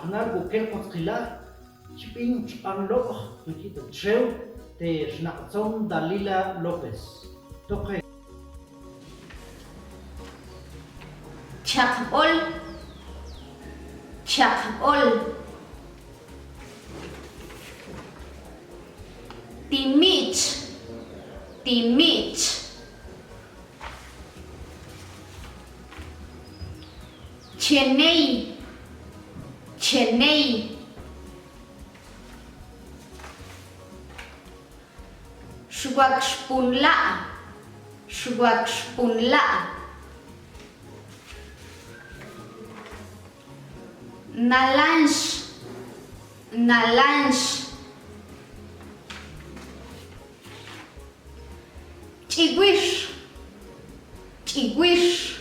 Anar bukel kotzkila, chipin chipanlo, tukito treu, te Xnakzon Dalila López. Toque. Chakbol, chakbol. Timich, timich. Chennai, Chennai. Shwakshpunla, Shwakshpunla. Nalansh, Nalansh. Chigwish, Chigwish.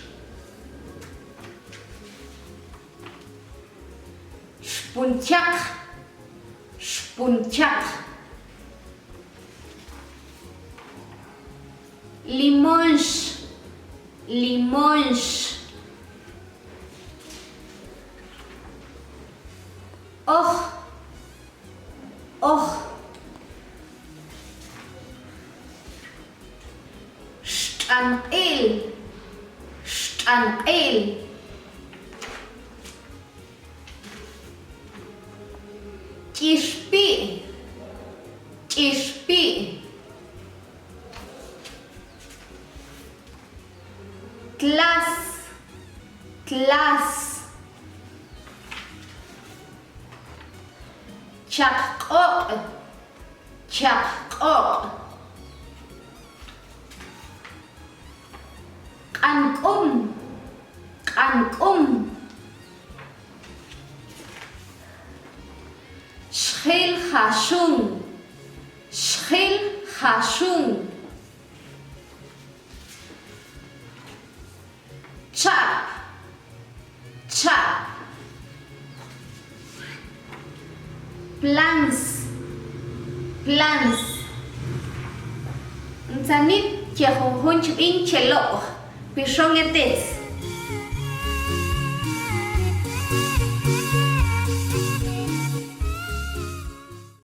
Shpunchak, Shpunchak. Limonsh, Limonsh. Och, och. Shtanqil, Shtanqil. Chishpi, Chishpi. Class, class. Chak'oq, chak'oq. Q'anq'um, q'anq'um. Shkhil khashung, shkhil khashung. Chap, chap. Plans, plans. Nzanit che hon chibin chelo, pishong etes.